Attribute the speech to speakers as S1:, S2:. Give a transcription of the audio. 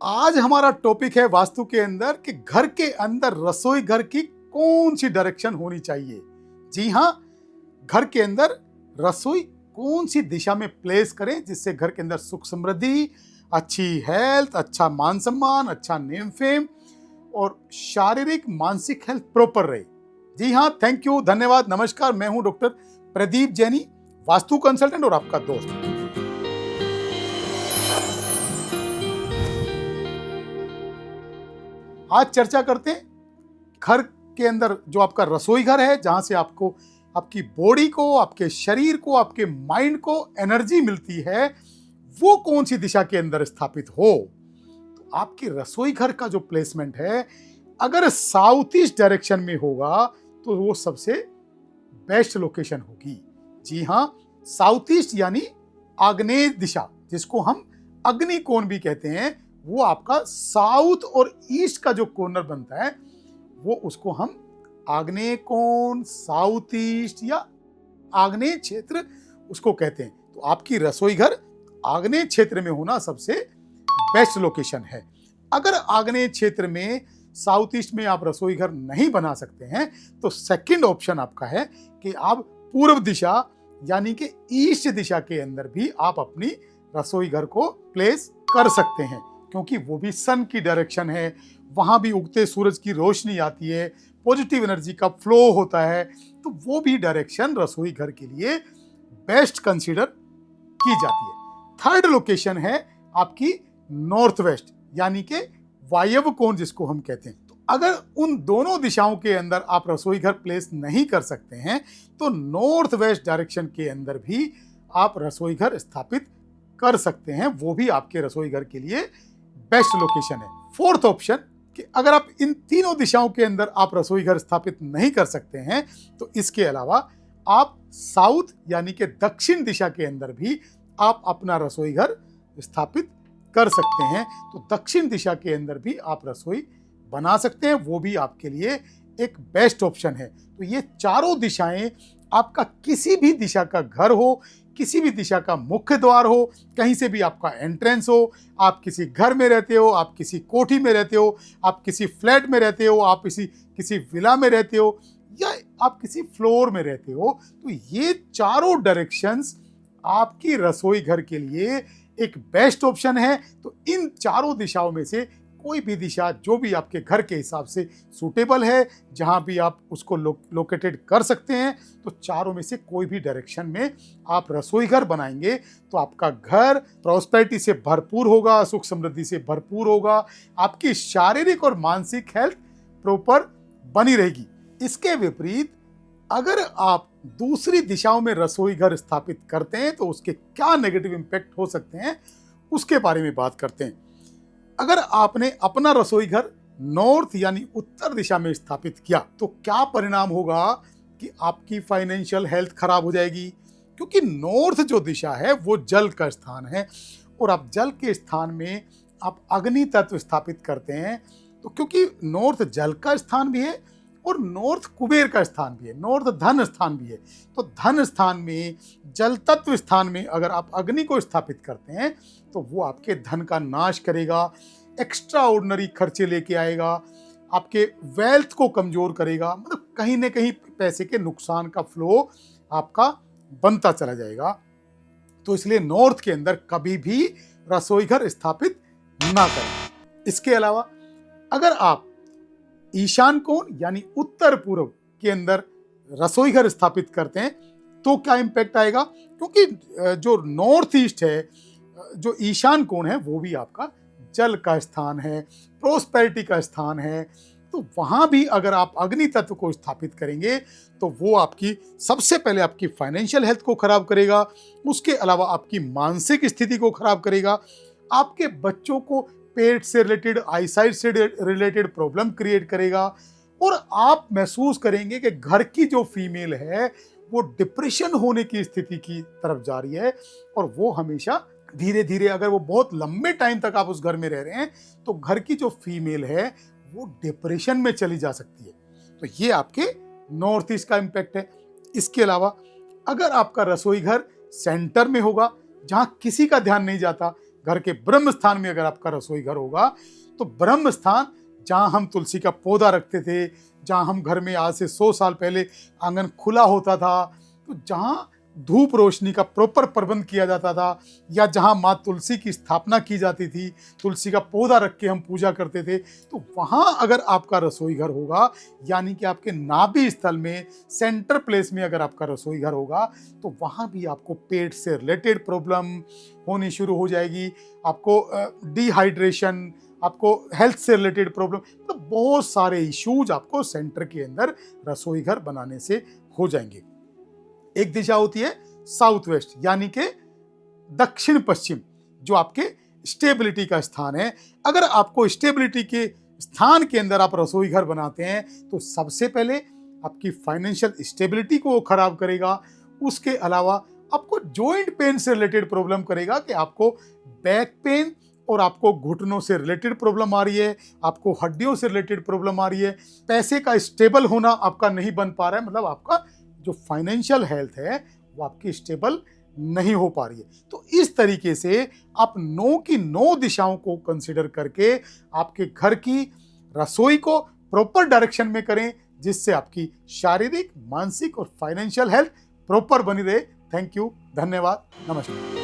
S1: आज हमारा टॉपिक है वास्तु के अंदर कि घर के अंदर रसोई घर की कौन सी डायरेक्शन होनी चाहिए। जी हाँ, घर के अंदर रसोई कौन सी दिशा में प्लेस करें जिससे घर के अंदर सुख समृद्धि, अच्छी हेल्थ, अच्छा मान सम्मान, अच्छा नेम फेम और शारीरिक मानसिक हेल्थ प्रॉपर रहे। जी हाँ, थैंक यू, धन्यवाद, नमस्कार। मैं हूं डॉक्टर प्रदीप जैनी, वास्तु कंसल्टेंट और आपका दोस्त। आज चर्चा करते हैं घर के अंदर जो आपका रसोई घर है, जहां से आपको आपकी बॉडी को, आपके शरीर को, आपके माइंड को एनर्जी मिलती है, वो कौन सी दिशा के अंदर स्थापित हो। तो आपकी रसोई घर का जो प्लेसमेंट है, अगर साउथ ईस्ट डायरेक्शन में होगा तो वो सबसे बेस्ट लोकेशन होगी। जी हां, साउथ ईस्ट यानी आग्नेय दिशा, जिसको हम अग्नि कोण भी कहते हैं, वो आपका साउथ और ईस्ट का जो कॉर्नर बनता है, वो उसको हम आग्नेय कोण, साउथ ईस्ट या आग्नेय क्षेत्र उसको कहते हैं। तो आपकी रसोई घर आग्नेय क्षेत्र में होना सबसे बेस्ट लोकेशन है। अगर आग्नेय क्षेत्र में, साउथ ईस्ट में आप रसोई घर नहीं बना सकते हैं, तो सेकंड ऑप्शन आपका है कि आप पूर्व दिशा यानी कि ईस्ट दिशा के अंदर भी आप अपनी रसोई घर को प्लेस कर सकते हैं, क्योंकि वो भी सन की डायरेक्शन है, वहां भी उगते सूरज की रोशनी आती है, पॉजिटिव एनर्जी का फ्लो होता है, तो वो भी डायरेक्शन रसोई घर के लिए बेस्ट कंसीडर की जाती है। थर्ड लोकेशन है आपकी नॉर्थ वेस्ट यानी कि वायव्य कोण जिसको हम कहते हैं। तो अगर उन दोनों दिशाओं के अंदर आप रसोई घर प्लेस नहीं कर सकते हैं, तो नॉर्थ वेस्ट डायरेक्शन के अंदर भी आप रसोई घर स्थापित कर सकते हैं, वो भी आपके रसोई घर के लिए बेस्ट लोकेशन है। फोर्थ ऑप्शन कि अगर आप इन तीनों दिशाओं के अंदर आप रसोई घर स्थापित नहीं कर सकते हैं, तो इसके अलावा आप साउथ यानी कि दक्षिण दिशा के अंदर भी आप अपना रसोई घर स्थापित कर सकते हैं। तो दक्षिण दिशा के अंदर भी आप रसोई बना सकते हैं, वो भी आपके लिए एक बेस्ट ऑप्शन है। तो ये चारों दिशाएं, आपका किसी भी दिशा का घर हो, किसी भी दिशा का मुख्य द्वार हो, कहीं से भी आपका एंट्रेंस हो, आप किसी घर में रहते हो, आप किसी कोठी में रहते हो, आप किसी फ्लैट में रहते हो, आप किसी विला में रहते हो, या आप किसी फ्लोर में रहते हो, तो ये चारों डायरेक्शंस आपकी रसोई घर के लिए एक बेस्ट ऑप्शन है। तो इन चारों दिशाओं में से कोई भी दिशा जो भी आपके घर के हिसाब से सूटेबल है, जहां भी आप उसको लोकेटेड कर सकते हैं, तो चारों में से कोई भी डायरेक्शन में आप रसोई घर बनाएंगे तो आपका घर प्रॉस्पेरिटी से भरपूर होगा, सुख समृद्धि से भरपूर होगा, आपकी शारीरिक और मानसिक हेल्थ प्रॉपर बनी रहेगी। इसके विपरीत अगर आप दूसरी दिशाओं में रसोई घर स्थापित करते हैं, तो उसके क्या नेगेटिव इंपैक्ट हो सकते हैं, उसके बारे में बात करते हैं। अगर आपने अपना रसोई घर नॉर्थ यानी उत्तर दिशा में स्थापित किया, तो क्या परिणाम होगा कि आपकी फाइनेंशियल हेल्थ खराब हो जाएगी, क्योंकि नॉर्थ जो दिशा है वो जल का स्थान है, और आप जल के स्थान में आप अग्नि तत्व स्थापित करते हैं। तो क्योंकि नॉर्थ जल का स्थान भी है और नॉर्थ कुबेर का स्थान भी है, नॉर्थ धन स्थान भी है, तो धन स्थान में, जल तत्व स्थान में अगर आप अग्नि को स्थापित करते हैं, तो वो आपके धन का नाश करेगा, एक्स्ट्रा ऑर्डिनरी खर्चे लेके आएगा, आपके वेल्थ को कमजोर करेगा, मतलब कहीं ना कहीं पैसे के नुकसान का फ्लो आपका बनता चला जाएगा। तो इसलिए नॉर्थ के अंदर कभी भी रसोई घर स्थापित ना करें। इसके अलावा अगर आप ईशान कोण यानी उत्तर पूर्व के अंदर रसोई घर स्थापित करते हैं, तो क्या इंपैक्ट आएगा, क्योंकि जो नॉर्थ ईस्ट है, जो ईशान कोण है, वो भी आपका जल का स्थान है, प्रोस्पेरिटी का स्थान है। तो वहां भी अगर आप अग्नि तत्व को स्थापित करेंगे, तो वो आपकी सबसे पहले आपकी फाइनेंशियल हेल्थ को खराब करेगा, उसके अलावा आपकी मानसिक स्थिति को खराब करेगा, आपके बच्चों को पेट से रिलेटेड, आईसाइट से रिलेटेड प्रॉब्लम क्रिएट करेगा, और आप महसूस करेंगे कि घर की जो फीमेल है वो डिप्रेशन होने की स्थिति की तरफ जा रही है, और वो हमेशा धीरे धीरे, अगर वो बहुत लंबे टाइम तक आप उस घर में रह रहे हैं, तो घर की जो फीमेल है वो डिप्रेशन में चली जा सकती है। तो ये आपके नॉर्थ ईस्ट का इंपैक्ट है। इसके अलावा अगर आपका रसोई घर सेंटर में होगा, जहां किसी का ध्यान नहीं जाता, घर के ब्रह्म स्थान में अगर आपका रसोई घर होगा, तो ब्रह्म स्थान जहाँ हम तुलसी का पौधा रखते थे, जहाँ हम घर में आज से 100 साल पहले आंगन खुला होता था, तो जहाँ धूप रोशनी का प्रॉपर प्रबंध किया जाता था, या जहाँ माँ तुलसी की स्थापना की जाती थी, तुलसी का पौधा रख के हम पूजा करते थे, तो वहाँ अगर आपका रसोई घर होगा, यानी कि आपके नाभि स्थल में सेंटर प्लेस में अगर आपका रसोई घर होगा, तो वहाँ भी आपको पेट से रिलेटेड प्रॉब्लम होनी शुरू हो जाएगी, आपको डिहाइड्रेशन, आपको हेल्थ से रिलेटेड प्रॉब्लम, तो बहुत सारे इश्यूज आपको सेंटर के अंदर रसोई घर बनाने से हो जाएंगे। एक दिशा होती है साउथ वेस्ट, यानी कि दक्षिण पश्चिम, जो आपके स्टेबिलिटी का स्थान है। अगर आपको स्टेबिलिटी के स्थान के अंदर आप रसोई घर बनाते हैं, तो सबसे पहले आपकी फाइनेंशियल स्टेबिलिटी को वो खराब करेगा। उसके अलावा आपको जॉइंट पेन से रिलेटेड प्रॉब्लम करेगा, कि आपको बैक पेन और आपको घुटनों से रिलेटेड प्रॉब्लम आ रही है, आपको हड्डियों से रिलेटेड प्रॉब्लम आ रही है, पैसे का स्टेबल होना आपका नहीं बन पा रहा है, मतलब आपका जो फाइनेंशियल हेल्थ है वो आपकी स्टेबल नहीं हो पा रही है। तो इस तरीके से आप 9 की 9 दिशाओं को कंसिडर करके आपके घर की रसोई को प्रॉपर डायरेक्शन में करें, जिससे आपकी शारीरिक, मानसिक और फाइनेंशियल हेल्थ प्रॉपर बनी रहे। थैंक यू, धन्यवाद, नमस्कार।